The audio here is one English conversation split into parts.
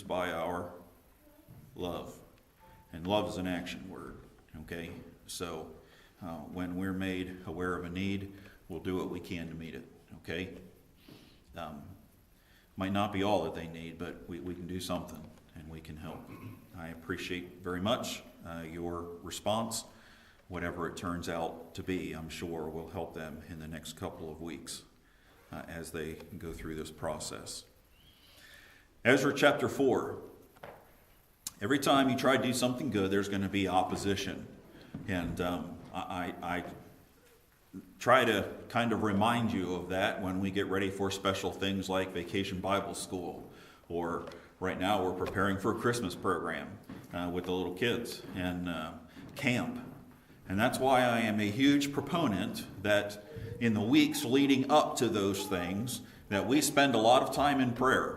by our love. And love is an action word, okay? So when we're made aware of a need, we'll do what we can to meet it, okay? Might not be all that they need, but we can do something and we can help. I appreciate very much your response. Whatever it turns out to be, I'm sure will help them in the next couple of weeks as they go through this process. Ezra chapter 4. Every time you try to do something good, there's going to be opposition. And I try to kind of remind you of that when we get ready for special things like Vacation Bible School. Or right now we're preparing for a Christmas program with the little kids and camp. And that's why I am a huge proponent that in the weeks leading up to those things, that we spend a lot of time in prayer.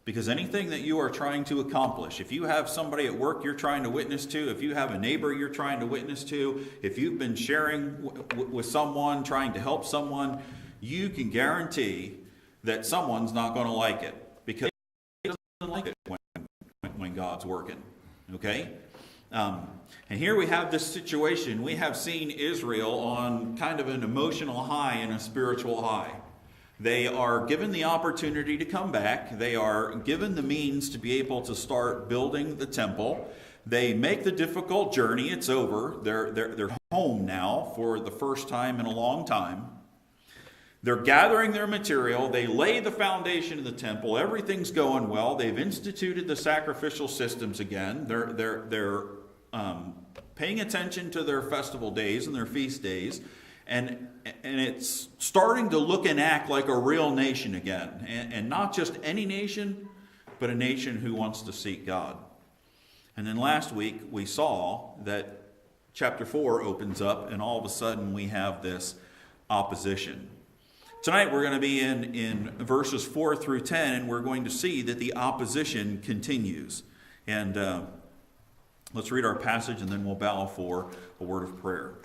Because anything that you are trying to accomplish, if you have somebody at work you're trying to witness to, if you have a neighbor you're trying to witness to, if you've been sharing with someone, trying to help someone, you can guarantee that someone's not going to like it. Because he doesn't like it when God's working. Okay? And here we have this situation. We have seen Israel on kind of an emotional high and a spiritual high. They are given the opportunity to come back. They are given the means to be able to start building the temple. They make the difficult journey. It's over. They're home now for the first time in a long time. They're gathering their material. They lay the foundation of the temple. Everything's going well. They've instituted the sacrificial systems again. They're paying attention to their festival days and their feast days. And it's starting to look and act like a real nation again. And not just any nation, but a nation who wants to seek God. And then last week we saw that chapter 4 opens up and all of a sudden we have this opposition. Tonight we're going to be in verses 4 through 10 and we're going to see that the opposition continues. And let's read our passage and then we'll bow for a word of prayer.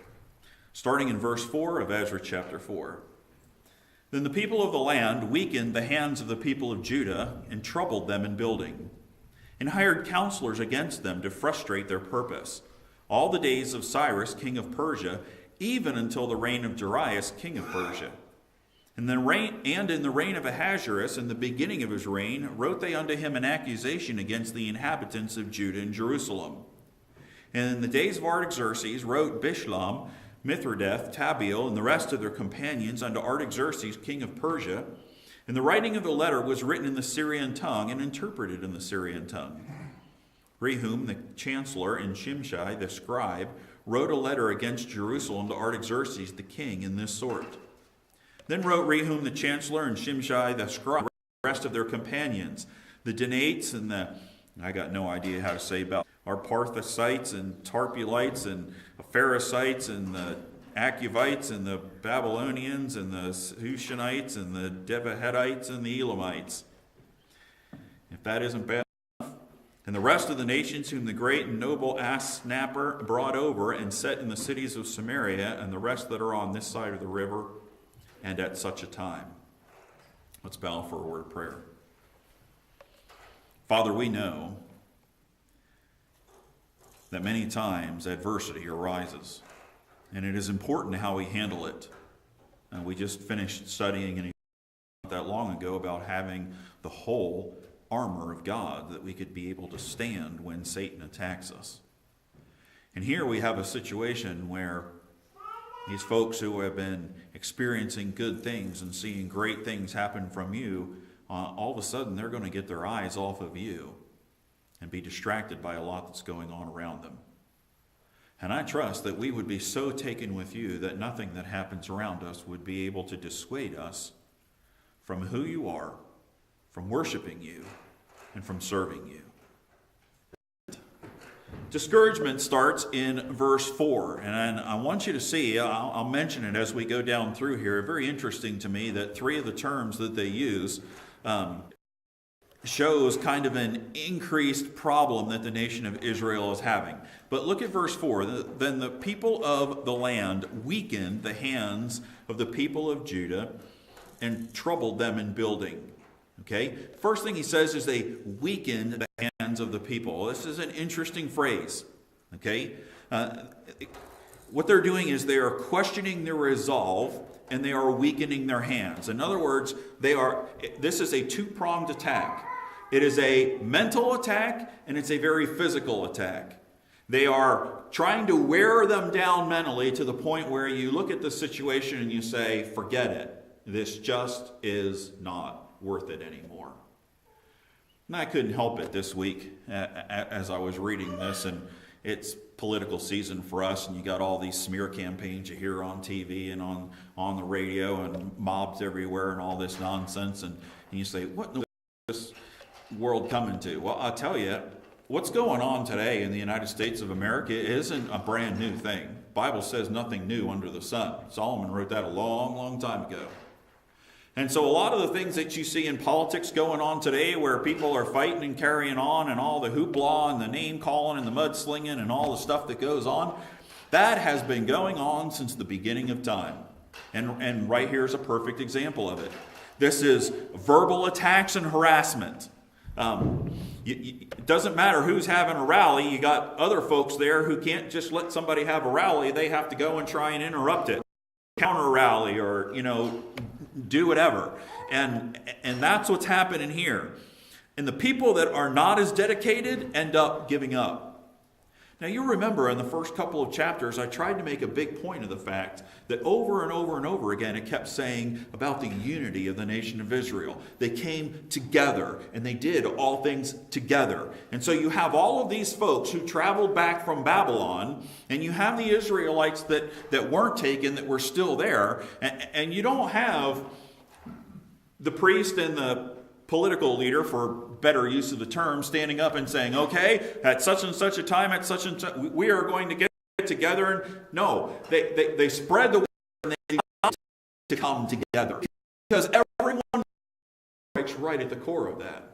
Starting in verse 4 of Ezra chapter 4. Then the people of the land weakened the hands of the people of Judah and troubled them in building, and hired counselors against them to frustrate their purpose, all the days of Cyrus king of Persia, even until the reign of Darius king of Persia. And in the reign of Ahasuerus, in the beginning of his reign, wrote they unto him an accusation against the inhabitants of Judah and Jerusalem. And in the days of Artaxerxes wrote Bishlam, Mithridath, Tabeel, and the rest of their companions unto Artaxerxes, king of Persia. And the writing of the letter was written in the Syrian tongue and interpreted in the Syrian tongue. Rehum, the chancellor, and Shimshai, the scribe, wrote a letter against Jerusalem to Artaxerxes, the king, in this sort. Then wrote Rehum, the chancellor, and Shimshai, the scribe, the rest of their companions, the Danates, and I got no idea how to say about our Parthites and Tarpulites and Pharasites and the Achavites and the Babylonians and the Hushanites and the Devahetites and the Elamites. If that isn't bad enough. And the rest of the nations whom the great and noble Assnapper brought over and set in the cities of Samaria and the rest that are on this side of the river and at such a time. Let's bow for a word of prayer. Father, we know that many times adversity arises, and it is important how we handle it. And we just finished studying not that long ago about having the whole armor of God that we could be able to stand when Satan attacks us. And here we have a situation where these folks who have been experiencing good things and seeing great things happen from you, all of a sudden they're going to get their eyes off of you and be distracted by a lot that's going on around them. And I trust that we would be so taken with you that nothing that happens around us would be able to dissuade us from who you are, from worshiping you, and from serving you. Discouragement starts in verse 4, and I want you to see, I'll mention it as we go down through here. Very interesting to me that three of the terms that they use shows kind of an increased problem that the nation of Israel is having. But look at verse 4. Then the people of the land weakened the hands of the people of Judah and troubled them in building. Okay? First thing he says is they weakened the hands of the people. This is an interesting phrase. Okay? What they're doing is they are questioning their resolve and they are weakening their hands. In other words, this is a two-pronged attack. It is a mental attack and it's a very physical attack. They are trying to wear them down mentally to the point where you look at the situation and you say, forget it. This just is not worth it anymore. And I couldn't help it this week as I was reading this, and it's political season for us, and you got all these smear campaigns you hear on TV and on the radio and mobs everywhere and all this nonsense, and you say, what is this world coming to? Well, I'll tell you, what's going on today in the United States of America isn't a brand new thing. The Bible says nothing new under the sun. Solomon wrote that a long, long time ago. And so a lot of the things that you see in politics going on today, where people are fighting and carrying on, and all the hoopla and the name calling and the mudslinging and all the stuff that goes on, that has been going on since the beginning of time. And right here is a perfect example of it. This is verbal attacks and harassment. It doesn't matter who's having a rally. You got other folks there who can't just let somebody have a rally. They have to go and try and interrupt it, counter rally, or do whatever. And that's what's happening here. And the people that are not as dedicated end up giving up. Now you remember in the first couple of chapters, I tried to make a big point of the fact that over and over and over again, it kept saying about the unity of the nation of Israel. They came together and they did all things together. And so you have all of these folks who traveled back from Babylon, and you have the Israelites that weren't taken, that were still there. And you don't have the priest and the political leader, for better use of the term, standing up and saying, okay, at such and such a time, at such and such, we are going to get together. And no, they spread the word and they to come together. Because everyone is right at the core of that.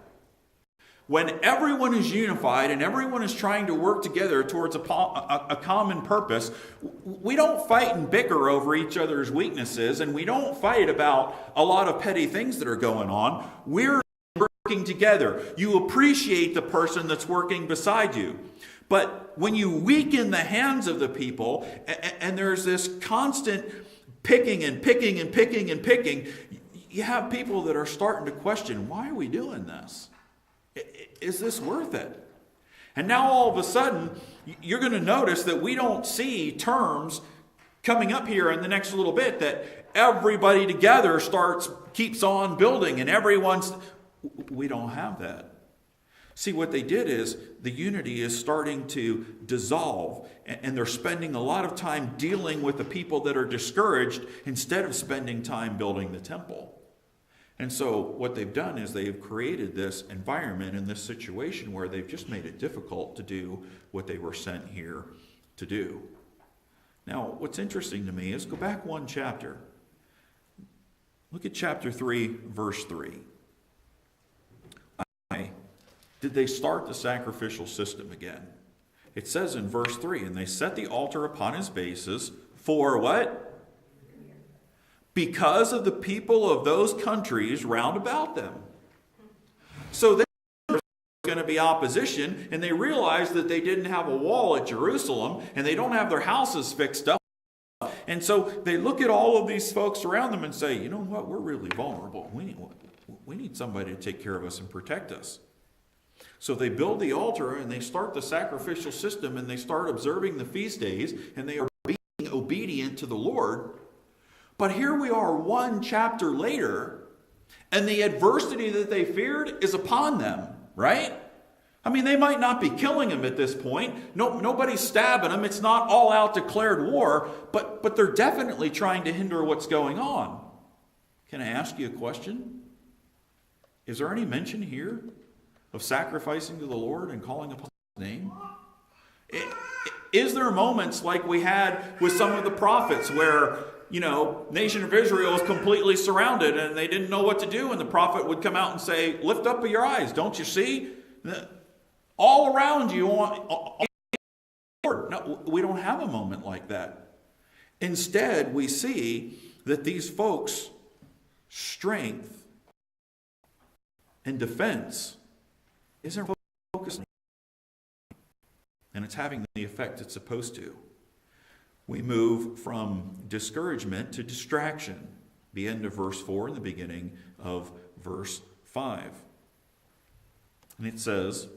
When everyone is unified and everyone is trying to work together towards a common purpose, we don't fight and bicker over each other's weaknesses, and we don't fight about a lot of petty things that are going on. We're working together. You appreciate the person that's working beside you. But when you weaken the hands of the people, and there's this constant picking and picking and picking and picking, you have people that are starting to question, why are we doing this? Is this worth it? And now all of a sudden, you're going to notice that we don't see terms coming up here in the next little bit that everybody together keeps on building, and we don't have that. See, what they did is the unity is starting to dissolve, and they're spending a lot of time dealing with the people that are discouraged instead of spending time building the temple. And so what they've done is they've created this environment and this situation where they've just made it difficult to do what they were sent here to do. Now, what's interesting to me is go back one chapter. Look at chapter 3, verse 3. Did they start the sacrificial system again? It says in verse 3, and they set the altar upon his bases for what? Because of the people of those countries round about them. So there's going to be opposition, and they realize that they didn't have a wall at Jerusalem, and they don't have their houses fixed up. And so they look at all of these folks around them and say, you know what, we're really vulnerable. We need somebody to take care of us and protect us. So they build the altar, and they start the sacrificial system, and they start observing the feast days, and they are being obedient to the Lord. But here we are one chapter later, and the adversity that they feared is upon them, right? I mean, they might not be killing them at this point. Nobody's stabbing them. It's not all out declared war, but they're definitely trying to hinder what's going on. Can I ask you a question? Is there any mention here of sacrificing to the Lord and calling upon his name? Is there moments like we had with some of the prophets where, nation of Israel is completely surrounded and they didn't know what to do, and the prophet would come out and say, lift up your eyes, don't you see? All around you, no, we don't have a moment like that. Instead, we see that these folks' strength and defense isn't focused, and it's having the effect it's supposed to. We move from discouragement to distraction. The end of verse 4 and the beginning of verse 5. And it says,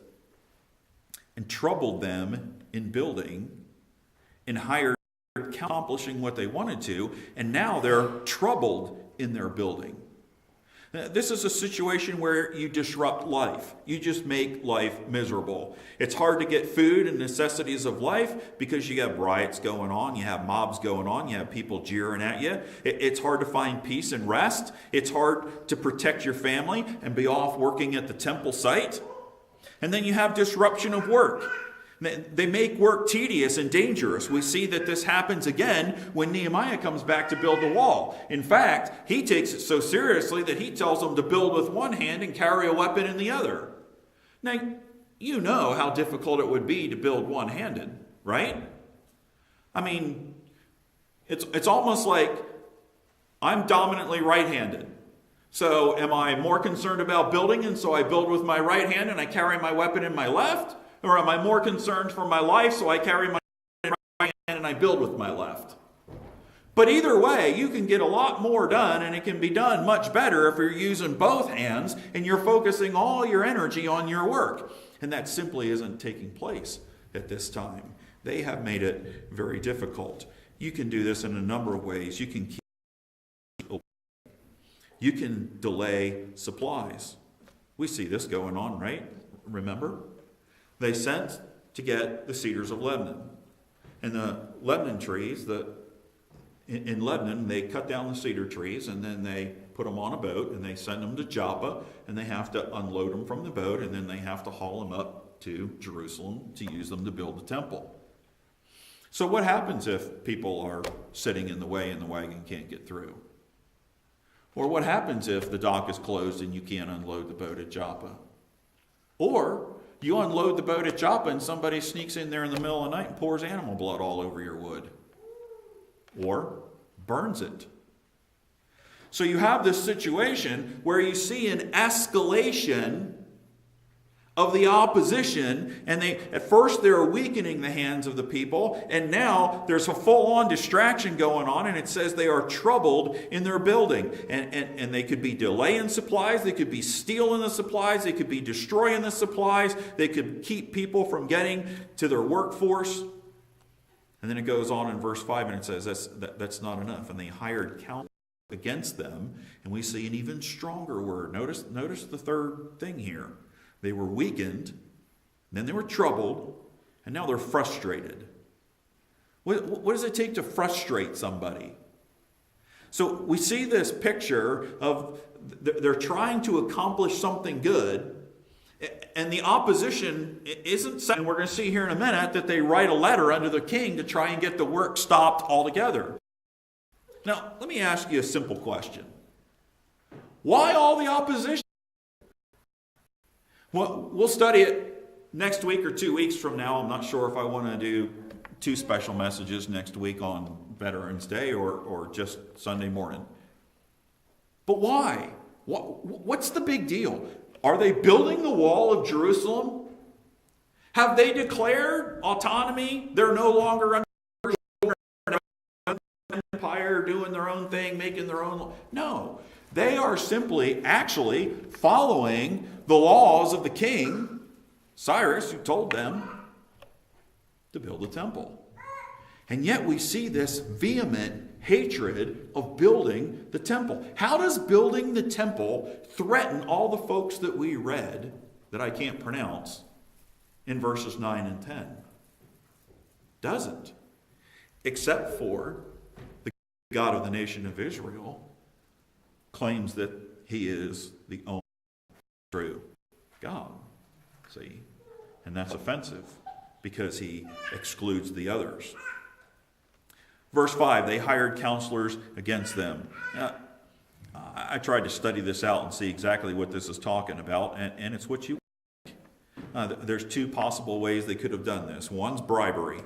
and troubled them in building, and hired, accomplishing what they wanted to, and now they're troubled in their building. This is a situation where you disrupt life. You just make life miserable. It's hard to get food and necessities of life because you have riots going on, you have mobs going on, you have people jeering at you. It's hard to find peace and rest. It's hard to protect your family and be off working at the temple site. And then you have disruption of work. They make work tedious and dangerous. We see that this happens again when Nehemiah comes back to build the wall. In fact, he takes it so seriously that he tells them to build with one hand and carry a weapon in the other. Now, you know how difficult it would be to build one-handed, right? I mean, it's almost like I'm dominantly right-handed. So am I more concerned about building, and so I build with my right hand and I carry my weapon in my left? Or am I more concerned for my life, so I carry my right hand and I build with my left? But either way, you can get a lot more done, and it can be done much better if you're using both hands and you're focusing all your energy on your work. And that simply isn't taking place at this time. They have made it very difficult. You can do this in a number of ways. You can delay supplies. We see this going on, right? Remember? They sent to get the cedars of Lebanon. And the Lebanon trees, in Lebanon, they cut down the cedar trees, and then they put them on a boat, and they send them to Joppa, and they have to unload them from the boat, and then they have to haul them up to Jerusalem to use them to build the temple. So what happens if people are sitting in the way and the wagon can't get through? Or what happens if the dock is closed and you can't unload the boat at Joppa? Or you unload the boat at Joppa and somebody sneaks in there in the middle of the night and pours animal blood all over your wood. Or burns it. So you have this situation where you see an escalation of the opposition, and at first they're weakening the hands of the people, and now there's a full-on distraction going on, and it says they are troubled in their building. And they could be delaying supplies, they could be stealing the supplies, they could be destroying the supplies, they could keep people from getting to their workforce. And then it goes on in verse 5, and it says that's not enough. And they hired counsel against them, and we see an even stronger word. Notice the third thing here. They were weakened, then they were troubled, and now they're frustrated. What does it take to frustrate somebody? So we see this picture of they're trying to accomplish something good, and the opposition isn't saying, and we're going to see here in a minute, that they write a letter under the king to try and get the work stopped altogether. Now, let me ask you a simple question. Why all the opposition? Well, we'll study it next week or 2 weeks from now. I'm not sure if I want to do 2 special messages next week on Veterans Day or just Sunday morning. But why? What's the big deal? Are they building the wall of Jerusalem? Have they declared autonomy? They're no longer under empire, doing their own thing, making their own law. No. They are simply actually following the laws of the king, Cyrus, who told them to build a temple. And yet we see this vehement hatred of building the temple. How does building the temple threaten all the folks that we read, that I can't pronounce, in verses 9 and 10? Doesn't. Except for the God of the nation of Israel claims that he is the only true God. See? And that's offensive because he excludes the others. Verse 5, they hired counselors against them. Now, I tried to study this out and see exactly what this is talking about, and it's what you think. There's 2 possible ways they could have done this. One's bribery.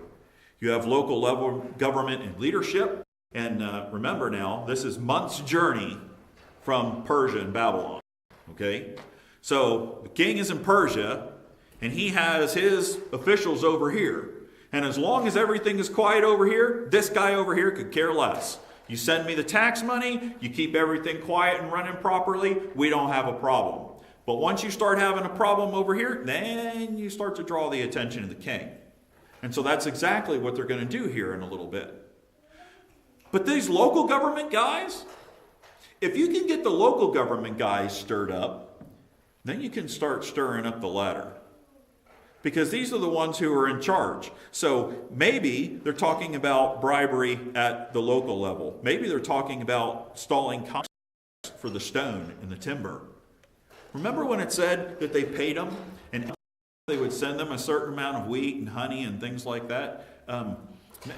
You have local level government and leadership, and remember now, this is months' journey from Persia and Babylon. Okay? So the king is in Persia, and he has his officials over here. And as long as everything is quiet over here, this guy over here could care less. You send me the tax money, you keep everything quiet and running properly, we don't have a problem. But once you start having a problem over here, then you start to draw the attention of the king. And so that's exactly what they're going to do here in a little bit. But these local government guys, if you can get the local government guys stirred up, then you can start stirring up the ladder. Because these are the ones who are in charge. So maybe they're talking about bribery at the local level. Maybe they're talking about stalling contracts for the stone and the timber. Remember when it said that they paid them and they would send them a certain amount of wheat and honey and things like that?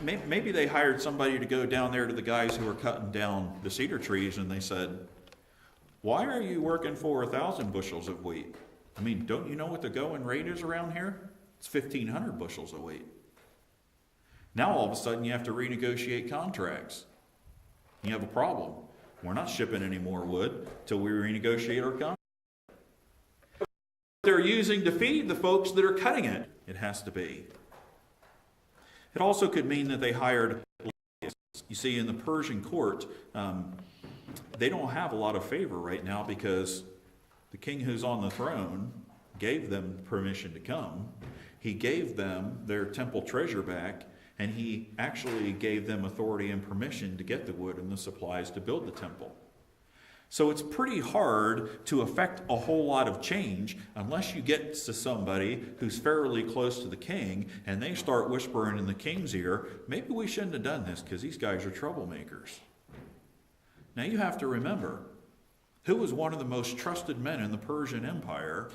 Maybe they hired somebody to go down there to the guys who were cutting down the cedar trees, and they said, "Why are you working for 1,000 bushels of wheat? I mean, don't you know what the going rate is around here? It's 1,500 bushels of wheat." Now all of a sudden you have to renegotiate contracts. You have a problem. We're not shipping any more wood till we renegotiate our contract. They're using to feed the folks that are cutting it. It has to be. It also could mean that they hired lobbyists. You see, in the Persian court, they don't have a lot of favor right now because the king who's on the throne gave them permission to come. He gave them their temple treasure back, and he actually gave them authority and permission to get the wood and the supplies to build the temple. So it's pretty hard to affect a whole lot of change unless you get to somebody who's fairly close to the king and they start whispering in the king's ear, maybe we shouldn't have done this because these guys are troublemakers. Now you have to remember, who was one of the most trusted men in the Persian Empire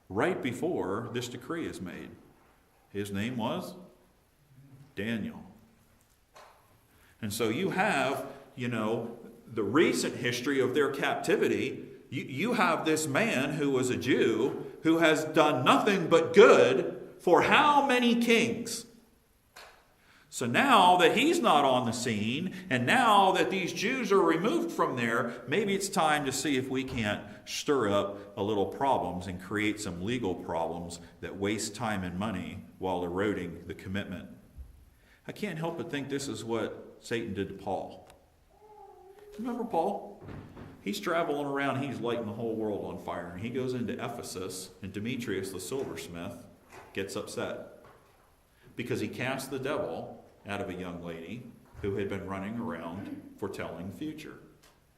right before this decree is made? His name was Daniel. And so you have, the recent history of their captivity. You have this man who was a Jew who has done nothing but good for how many kings? So now that he's not on the scene, and now that these Jews are removed from there, maybe it's time to see if we can't stir up a little problems and create some legal problems that waste time and money while eroding the commitment. I can't help but think this is what Satan did to Paul. Remember Paul? He's traveling around, he's lighting the whole world on fire, and he goes into Ephesus, and Demetrius the silversmith gets upset because he cast the devil out of a young lady who had been running around foretelling the future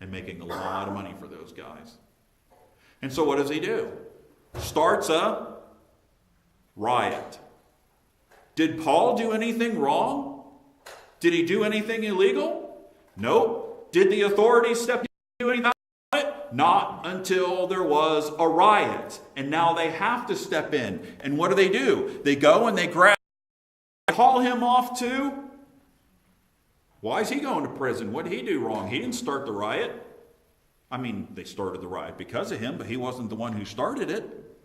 and making a lot of money for those guys. And so what does he do? Starts a riot. Did Paul do anything wrong? Did he do anything illegal? Nope. Did the authorities step in and do anything about it? Not until there was a riot. And now they have to step in. And what do? They go and they grab, haul him off to. Why is he going to prison? What did he do wrong? He didn't start the riot. I mean, they started the riot because of him, but he wasn't the one who started it.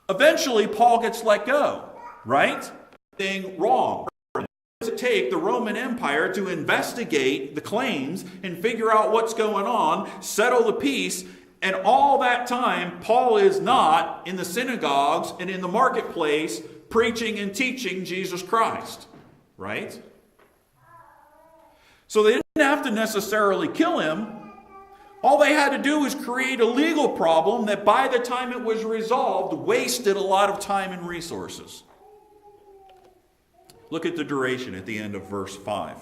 Eventually, Paul gets let go, right? Thing wrong. Does it take the Roman Empire to investigate the claims and figure out what's going on, settle the peace, and all that time, Paul is not in the synagogues and in the marketplace preaching and teaching Jesus Christ, right? So they didn't have to necessarily kill him. All they had to do was create a legal problem that by the time it was resolved, wasted a lot of time and resources. Look at the duration at the end of verse 5.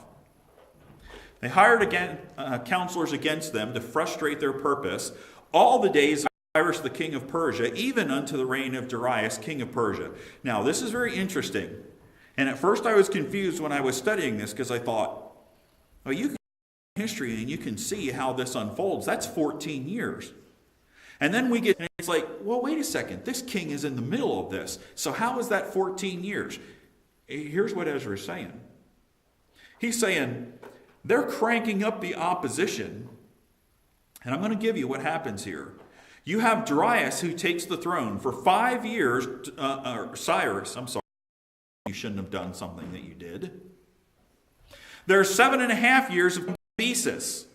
They hired counselors against them to frustrate their purpose all the days of Cyrus the king of Persia, even unto the reign of Darius king of Persia. Now, this is very interesting. And at first I was confused when I was studying this because I thought, oh, you can read history and you can see how this unfolds. That's 14 years. And then we get, and it's like, well, wait a second. This king is in the middle of this. So how is that 14 years? Here's what Ezra is saying. He's saying they're cranking up the opposition. And I'm going to give you what happens here. You have Darius who takes the throne for 5 years. Cyrus, I'm sorry. You shouldn't have done something that you did. There's 7.5 years of Cambyses.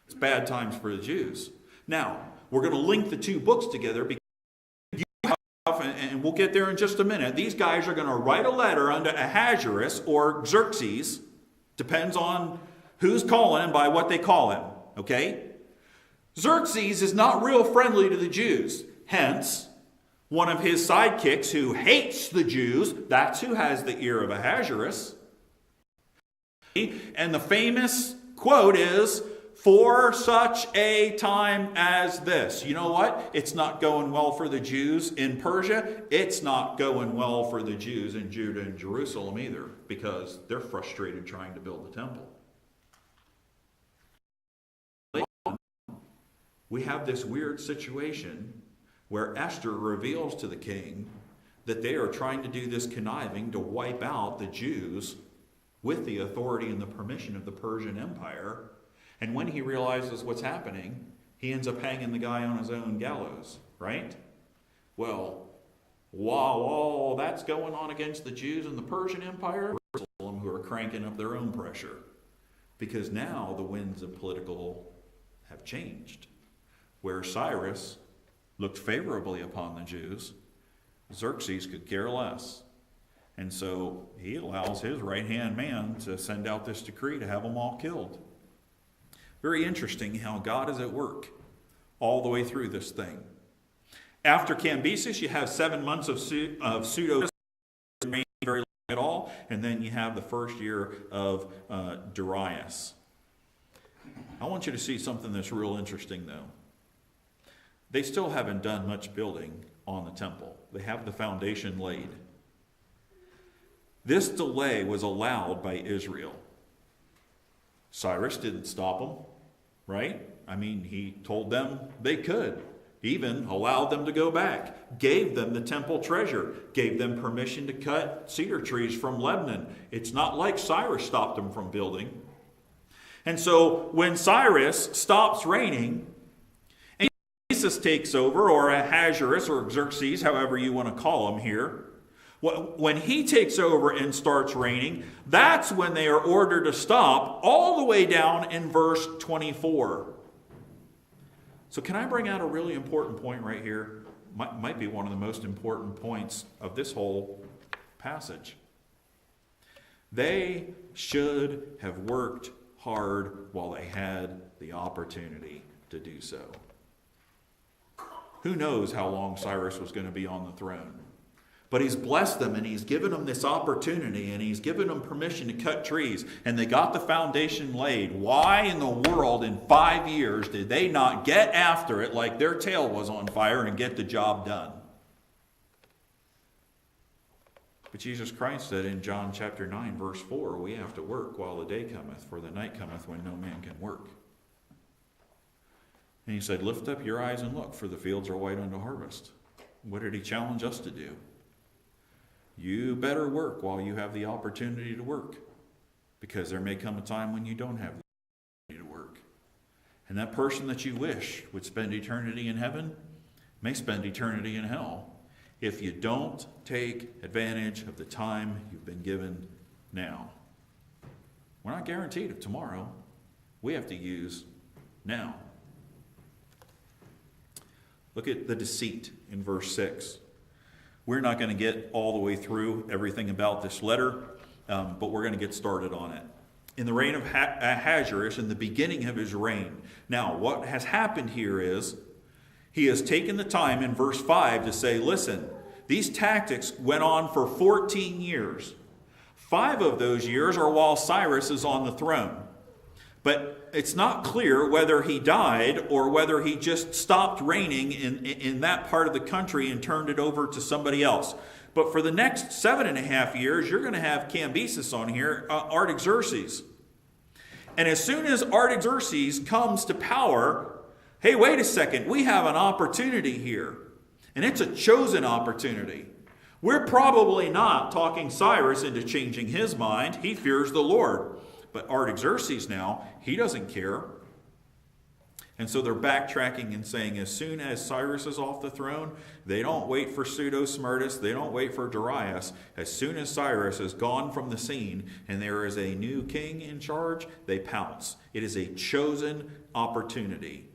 It's bad times for the Jews. Now, we're going to link the two books together because you have, and we'll get there in just a minute, these guys are going to write a letter unto Ahasuerus or Xerxes, depends on who's calling him by what they call him, okay? Xerxes is not real friendly to the Jews. Hence, one of his sidekicks who hates the Jews, that's who has the ear of Ahasuerus. And the famous quote is, "For such a time as this." You know what? It's not going well for the Jews in Persia. It's not going well for the Jews in Judah and Jerusalem either, because they're frustrated trying to build the temple. We have this weird situation where Esther reveals to the king that they are trying to do this conniving to wipe out the Jews with the authority and the permission of the Persian Empire. And when he realizes what's happening, he ends up hanging the guy on his own gallows, right? Well, while all that's going on against the Jews and the Persian Empire, Jerusalem, who are cranking up their own pressure, because now the winds of political have changed. Where Cyrus looked favorably upon the Jews, Xerxes could care less. And so he allows his right-hand man to send out this decree to have them all killed. Very interesting how God is at work all the way through this thing. After Cambyses, you have 7 months of pseudo very long at all, and then you have the first year of Darius. I want you to see something that's real interesting, though. They still haven't done much building on the temple. They have the foundation laid. This delay was allowed by Israel. Cyrus didn't stop them, right? I mean, he told them they could. Even allowed them to go back. Gave them the temple treasure. Gave them permission to cut cedar trees from Lebanon. It's not like Cyrus stopped them from building. And so when Cyrus stops reigning, Jesus takes over, or Ahasuerus or Xerxes, however you want to call him here, when he takes over and starts reigning, that's when they are ordered to stop, all the way down in verse 24. So can I bring out a really important point right here? Might be one of the most important points of this whole passage. They should have worked hard while they had the opportunity to do so. Who knows how long Cyrus was going to be on the throne? But he's blessed them, and he's given them this opportunity, and he's given them permission to cut trees, and they got the foundation laid. Why in the world in 5 years did they not get after it like their tail was on fire and get the job done? But Jesus Christ said in John chapter 9, verse 4, we have to work while the day cometh, for the night cometh when no man can work. And he said, lift up your eyes and look, for the fields are white unto harvest. What did he challenge us to do? You better work while you have the opportunity to work, because there may come a time when you don't have the opportunity to work. And that person that you wish would spend eternity in heaven may spend eternity in hell if you don't take advantage of the time you've been given now. We're not guaranteed of tomorrow. We have to use now. Look at the deceit in verse 6. We're not going to get all the way through everything about this letter, but we're going to get started on it. In the reign of Ahasuerus, in the beginning of his reign. Now, what has happened here is he has taken the time in verse 5 to say, listen, these tactics went on for 14 years. 5 of those years are while Cyrus is on the throne. But it's not clear whether he died or whether he just stopped reigning in that part of the country and turned it over to somebody else. But for the next 7.5 years, you're going to have Cambyses on here, Artaxerxes. And as soon as Artaxerxes comes to power, hey, wait a second, we have an opportunity here. And it's a chosen opportunity. We're probably not talking Cyrus into changing his mind. He fears the Lord. But Artaxerxes now, he doesn't care. And so they're backtracking and saying as soon as Cyrus is off the throne, they don't wait for Pseudo-Smyrtus, they don't wait for Darius. As soon as Cyrus is gone from the scene and there is a new king in charge, they pounce. It is a chosen opportunity.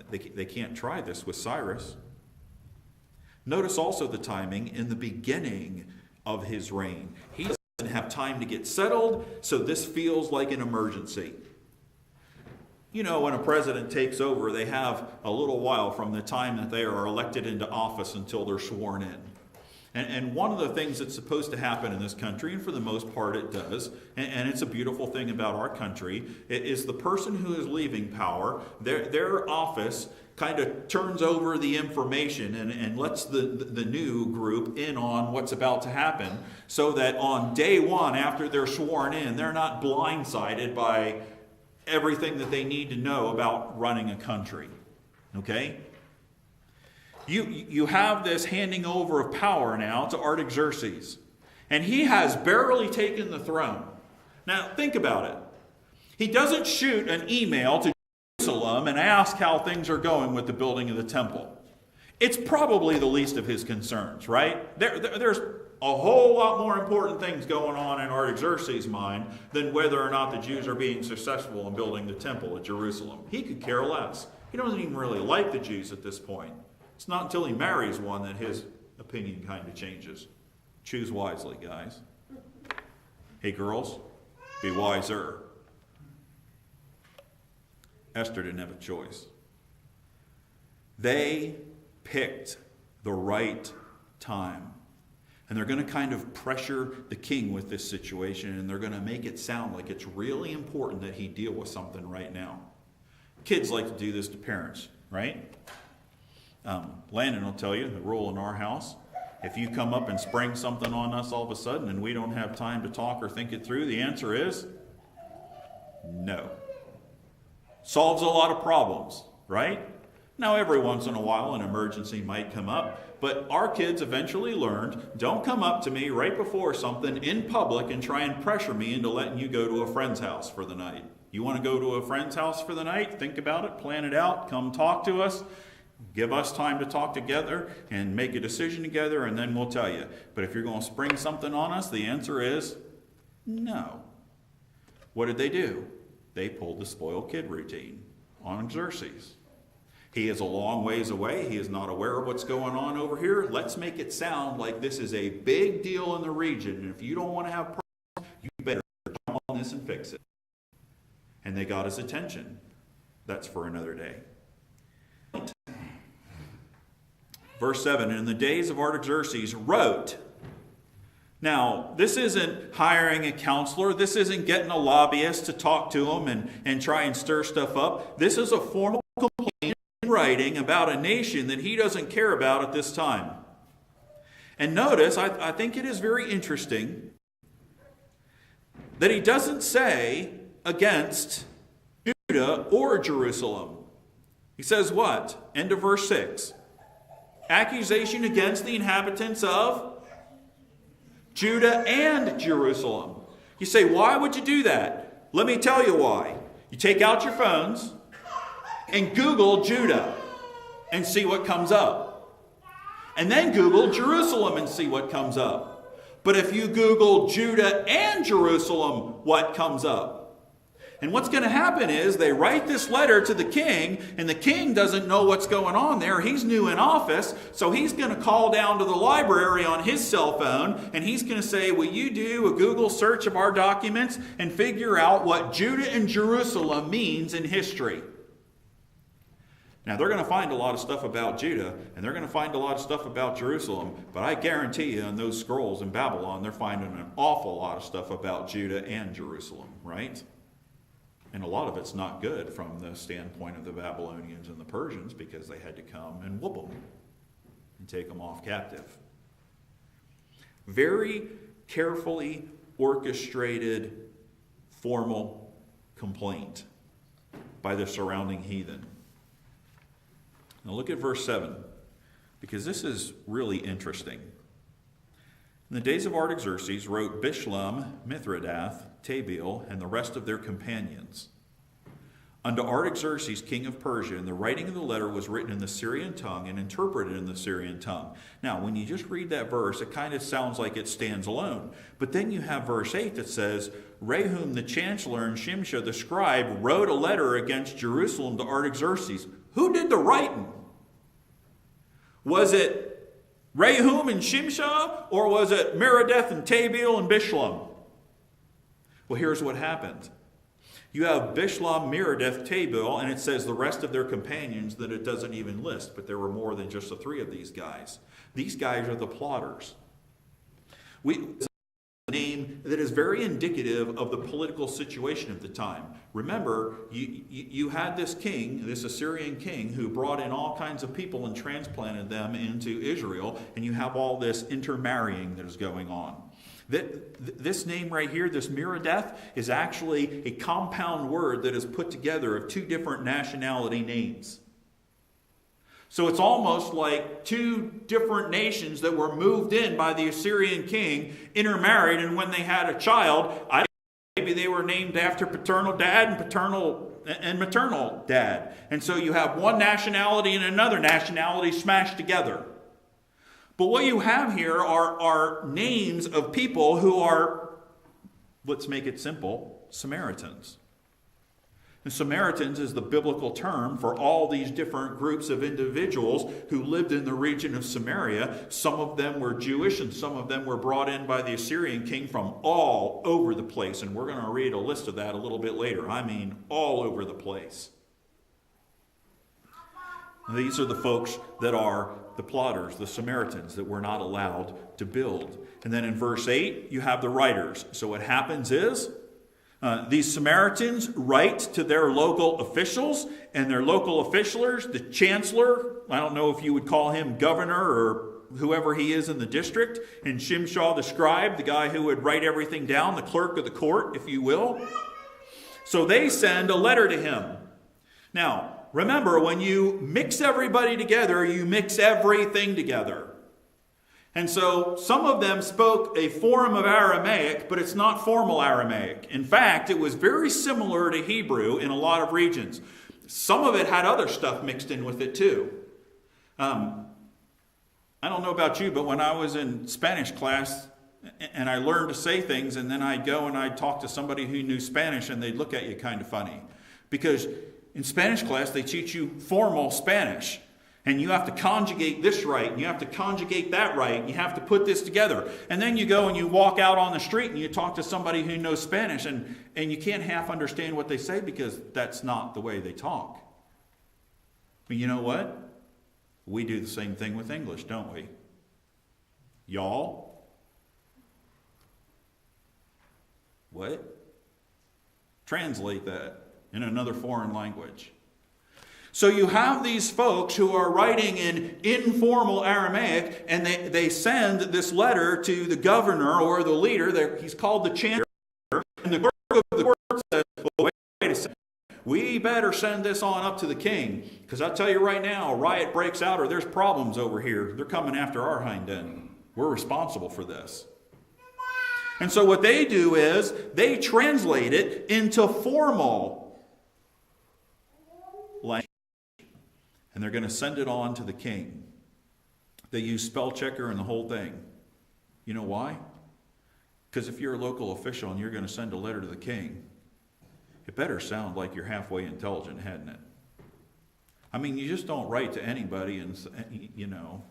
They can't try this with Cyrus. Notice also the timing in the beginning of his reign. He doesn't have time to get settled, so this feels like an emergency. You know, when a president takes over, they have a little while from the time that they are elected into office until they're sworn in. And one of the things that's supposed to happen in this country, and for the most part it does, and it's a beautiful thing about our country, is the person who is leaving power, their office kind of turns over the information and lets the new group in on what's about to happen, so that on day one after they're sworn in, they're not blindsided by everything that they need to know about running a country. Okay? You have this handing over of power now to Artaxerxes. And he has barely taken the throne. Now, think about it. He doesn't shoot an email to Jerusalem and ask how things are going with the building of the temple. It's probably the least of his concerns, right? There's a whole lot more important things going on in Artaxerxes' mind than whether or not the Jews are being successful in building the temple at Jerusalem. He could care less. He doesn't even really like the Jews at this point. It's not until he marries one that his opinion kind of changes. Choose wisely, guys. Hey, girls, be wiser. Esther didn't have a choice. They picked the right time. And they're going to kind of pressure the king with this situation, and they're going to make it sound like it's really important that he deal with something right now. Kids like to do this to parents, right? Landon will tell you the rule in our house: if you come up and spring something on us all of a sudden and we don't have time to talk or think it through, the answer is no. Solves a lot of problems, right? Now, every once in a while an emergency might come up, but our kids eventually learned, don't come up to me right before something in public and try and pressure me into letting you go to a friend's house for the night. You want to go to a friend's house for the night? Think about it, plan it out, come talk to us. Give us time to talk together and make a decision together, and then we'll tell you. But if you're going to spring something on us, the answer is no. What did they do? They pulled the spoiled kid routine on Xerxes. He is a long ways away. He is not aware of what's going on over here. Let's make it sound like this is a big deal in the region. And if you don't want to have problems, you better jump on this and fix it. And they got his attention. That's for another day. Verse 7, in the days of Artaxerxes wrote. Now, this isn't hiring a counselor. This isn't getting a lobbyist to talk to him and try and stir stuff up. This is a formal complaint in writing about a nation that he doesn't care about at this time. And notice, I think it is very interesting that he doesn't say against Judah or Jerusalem. He says what? End of verse 6. Accusation against the inhabitants of Judah and Jerusalem. You say, why would you do that? Let me tell you why. You take out your phones and Google Judah and see what comes up. And then Google Jerusalem and see what comes up. But if you Google Judah and Jerusalem, what comes up? And what's going to happen is they write this letter to the king, and the king doesn't know what's going on there. He's new in office, so he's going to call down to the library on his cell phone, and he's going to say, will you do a Google search of our documents and figure out what Judah and Jerusalem means in history? Now, they're going to find a lot of stuff about Judah, and they're going to find a lot of stuff about Jerusalem, but I guarantee you in those scrolls in Babylon, they're finding an awful lot of stuff about Judah and Jerusalem, right? And a lot of it's not good from the standpoint of the Babylonians and the Persians, because they had to come and whoop them and take them off captive. Very carefully orchestrated, formal complaint by the surrounding heathen. Now look at verse 7, because this is really interesting. In the days of Artaxerxes wrote Bishlam, Mithridath, Tabeel, and the rest of their companions. Unto Artaxerxes, king of Persia, and the writing of the letter was written in the Syrian tongue and interpreted in the Syrian tongue. Now, when you just read that verse, it kind of sounds like it stands alone. But then you have verse 8 that says, Rehum the chancellor and Shimshah the scribe wrote a letter against Jerusalem to Artaxerxes. Who did the writing? Was it Rehum and Shimshah, or was it Meredith and Tabeel and Bishlam? Well, here's what happened. You have Bishlam, Meredith, Tabeel, and it says the rest of their companions that it doesn't even list, but there were more than just the three of these guys. These guys are the plotters. It's a name that is very indicative of the political situation of the time. Remember, you had this king, this Assyrian king, who brought in all kinds of people and transplanted them into Israel, and you have all this intermarrying that is going on. This name right here, this Meredith, is actually a compound word that is put together of two different nationality names. So it's almost like two different nations that were moved in by the Assyrian king, intermarried, and when they had a child, maybe they were named after paternal dad and maternal dad. And so you have one nationality and another nationality smashed together. But what you have here are names of people who are, let's make it simple, Samaritans. And Samaritans is the biblical term for all these different groups of individuals who lived in the region of Samaria. Some of them were Jewish and some of them were brought in by the Assyrian king from all over the place. And we're going to read a list of that a little bit later. I mean, all over the place. These are the folks that are the plotters, the Samaritans, that were not allowed to build. And then in verse 8, you have the writers. So what happens is, these Samaritans write to their local officials, and their local officials, the chancellor, I don't know if you would call him governor or whoever he is in the district, and Shimshah the scribe, the guy who would write everything down, the clerk of the court, if you will. So they send a letter to him. Now, remember, when you mix everybody together, you mix everything together. And so some of them spoke a form of Aramaic, but it's not formal Aramaic. In fact, it was very similar to Hebrew in a lot of regions. Some of it had other stuff mixed in with it too. I don't know about you, but when I was in Spanish class and I learned to say things, and then I'd go and I'd talk to somebody who knew Spanish, and they'd look at you kind of funny. Because in Spanish class, they teach you formal Spanish. And you have to conjugate this right, and you have to conjugate that right, and you have to put this together. And then you go and you walk out on the street and you talk to somebody who knows Spanish, and you can't half understand what they say because that's not the way they talk. But you know what? We do the same thing with English, don't we? Y'all? What? Translate that in another foreign language. So you have these folks who are writing in informal Aramaic, and they send this letter to the governor or the leader. He's called the chancellor. And the clerk of the court says, well, wait a second. We better send this on up to the king. Because I'll tell you right now, a riot breaks out or there's problems over here. They're coming after our hind end. We're responsible for this. And so what they do is they translate it into formal language. And they're going to send it on to the king. They use spell checker and the whole thing. You know why? Because if you're a local official and you're going to send a letter to the king, it better sound like you're halfway intelligent, hadn't it? I mean, you just don't write to anybody and, you know,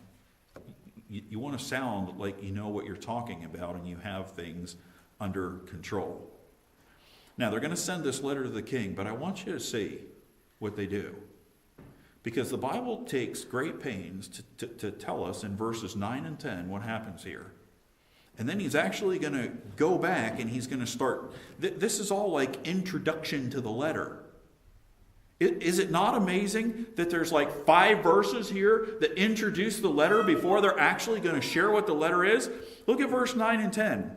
you want to sound like you know what you're talking about and you have things under control. Now, they're going to send this letter to the king, but I want you to see what they do. Because the Bible takes great pains to tell us in verses 9 and 10 what happens here. And then he's actually going to go back and he's going to start. This is all like introduction to the letter. Is it not amazing that there's like 5 verses here that introduce the letter before they're actually going to share what the letter is? Look at verse 9 and 10.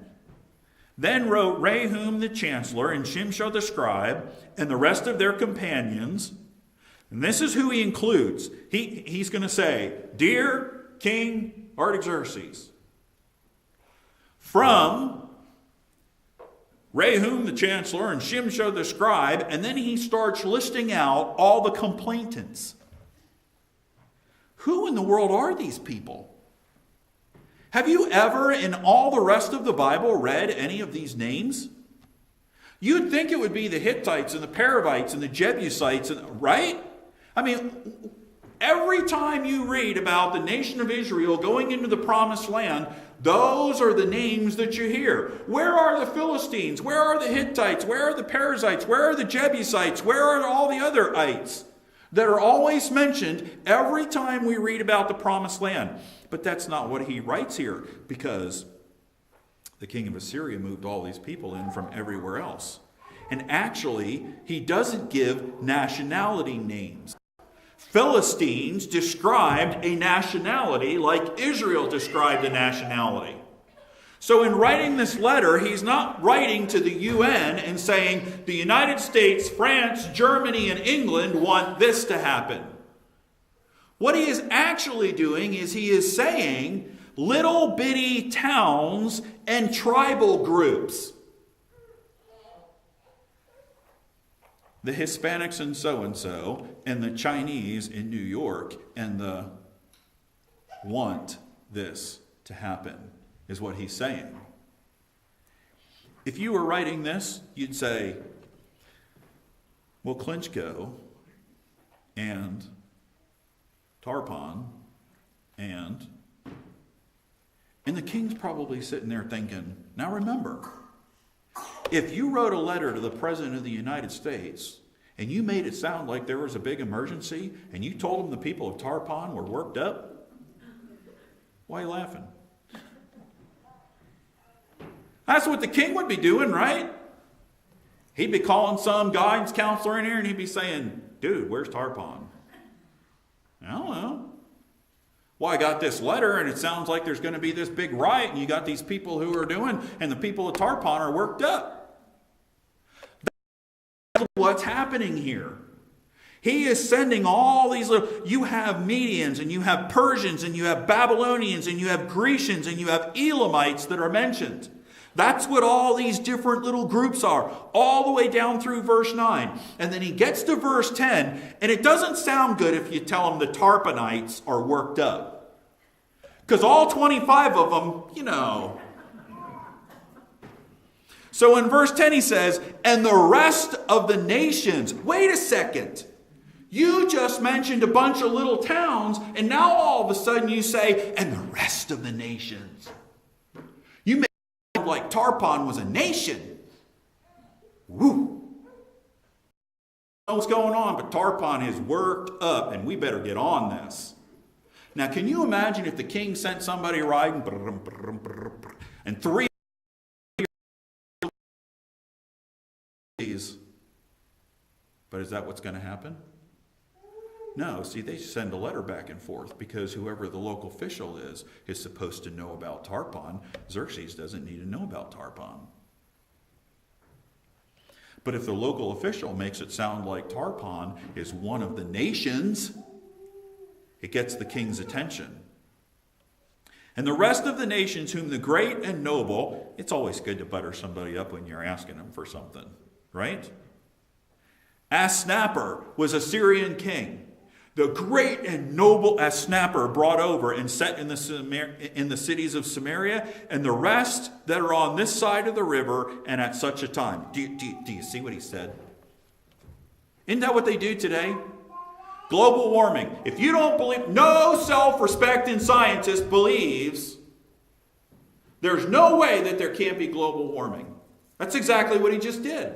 Then wrote Rehum the chancellor and Shimshah the scribe and the rest of their companions. And this is who he includes. He's going to say, Dear King Artaxerxes, from Rehum the chancellor and Shimshah the scribe, and then he starts listing out all the complainants. Who in the world are these people? Have you ever in all the rest of the Bible read any of these names? You'd think it would be the Hittites and the Perizzites and the Jebusites, right? I mean, every time you read about the nation of Israel going into the promised land, those are the names that you hear. Where are the Philistines? Where are the Hittites? Where are the Perizzites? Where are the Jebusites? Where are all the other ites that are always mentioned every time we read about the promised land? But that's not what he writes here, because the king of Assyria moved all these people in from everywhere else. And actually, he doesn't give nationality names. Philistines described a nationality like Israel described a nationality. So in writing this letter, he's not writing to the UN and saying the United States, France, Germany, and England want this to happen. What he is actually doing is he is saying little bitty towns and tribal groups. The Hispanics in so-and-so, and the Chinese in New York, and the want this to happen, is what he's saying. If you were writing this, you'd say, well, Klitschko and Tarpon and the king's probably sitting there thinking, now remember, if you wrote a letter to the President of the United States and you made it sound like there was a big emergency and you told him the people of Tarpon were worked up, why are you laughing? That's what the king would be doing, right? He'd be calling some guidance counselor in here and he'd be saying, dude, where's Tarpon? I don't know. Well, I got this letter and it sounds like there's going to be this big riot and you got these people who are doing, and the people of Tarpon are worked up. That's what's happening here. He is sending all these you have Medians and you have Persians and you have Babylonians and you have Grecians and you have Elamites that are mentioned. That's what all these different little groups are, all the way down through verse 9. And then he gets to verse 10, and it doesn't sound good if you tell him the Tarponites are worked up. Because all 25 of them, you know. So in verse 10 he says, and the rest of the nations. Wait a second. You just mentioned a bunch of little towns, and now all of a sudden you say, and the rest of the nations. You make it sound like Tarpon was a nation. Woo. I don't know what's going on, but Tarpon is worked up, and we better get on this. Now, can you imagine if the king sent somebody riding, and 3 days? But is that what's going to happen? No, see, they send a letter back and forth because whoever the local official is supposed to know about Tarpon. Xerxes doesn't need to know about Tarpon. But if the local official makes it sound like Tarpon is one of the nations, it gets the king's attention. And the rest of the nations whom the great and noble, it's always good to butter somebody up when you're asking them for something, right? Asnapper was a Syrian king. The great and noble Asnapper brought over and set in the cities of Samaria, and the rest that are on this side of the river, and at such a time. Do you see what he said? Isn't that what they do today? Global warming. If you don't believe, no self-respecting scientist believes there's no way that there can't be global warming. That's exactly what he just did.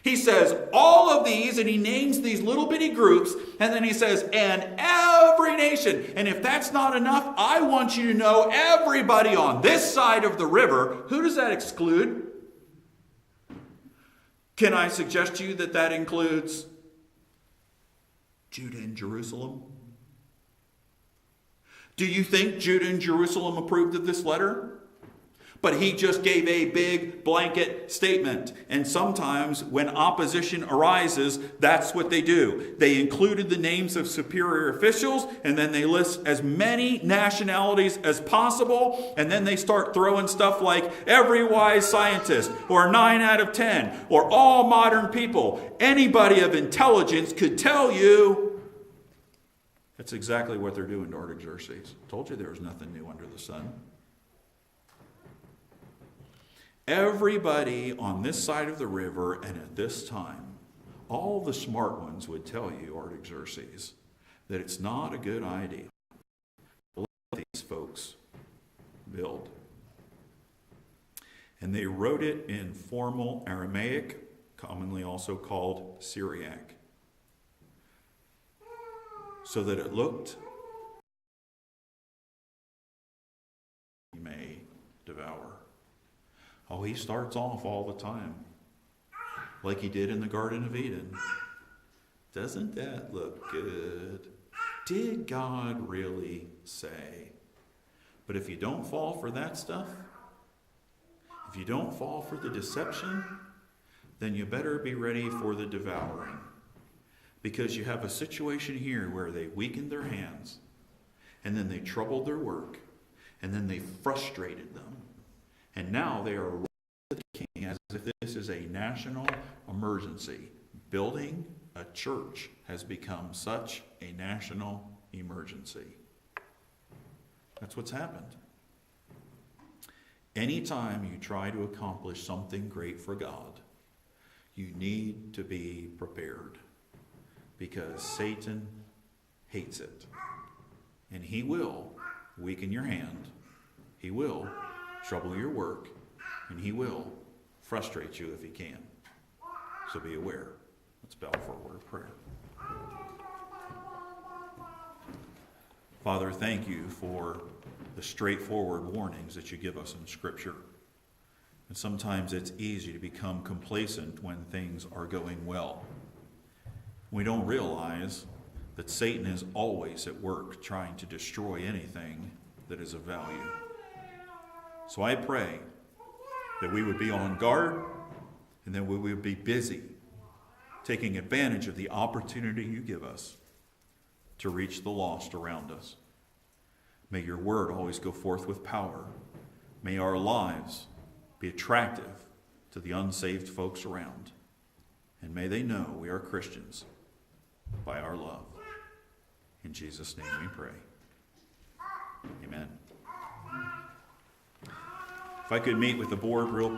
He says all of these, and he names these little bitty groups, and then he says, and every nation. And if that's not enough, I want you to know everybody on this side of the river. Who does that exclude? Can I suggest to you that that includes Judah and Jerusalem? Do you think Judah and Jerusalem approved of this letter? But he just gave a big blanket statement. And sometimes when opposition arises, that's what they do. They included the names of superior officials, and then they list as many nationalities as possible, and then they start throwing stuff like every wise scientist, or 9 out of 10, or all modern people. Anybody of intelligence could tell you. That's exactly what they're doing to Artaxerxes. Told you there was nothing new under the sun. Everybody on this side of the river and at this time, all the smart ones would tell you, Artaxerxes, that it's not a good idea to let these folks build. And they wrote it in formal Aramaic, commonly also called Syriac, so that it looked he may devour. Oh, he starts off all the time like he did in the Garden of Eden. Doesn't that look good? Did God really say? But if you don't fall for that stuff, if you don't fall for the deception, then you better be ready for the devouring. Because you have a situation here where they weakened their hands, and then they troubled their work, and then they frustrated them. And now they are running to the king as if this is a national emergency. Building a church has become such a national emergency. That's what's happened. Anytime you try to accomplish something great for God, you need to be prepared, because Satan hates it. And he will weaken your hand. He will trouble your work. And he will frustrate you if he can. So be aware. Let's bow for a word of prayer. Father, thank you for the straightforward warnings that you give us in Scripture. And sometimes it's easy to become complacent when things are going well. We don't realize that Satan is always at work trying to destroy anything that is of value. So I pray that we would be on guard and that we would be busy taking advantage of the opportunity you give us to reach the lost around us. May your word always go forth with power. May our lives be attractive to the unsaved folks around. And may they know we are Christians by our love. In Jesus' name we pray. Amen. If I could meet with the board real quick.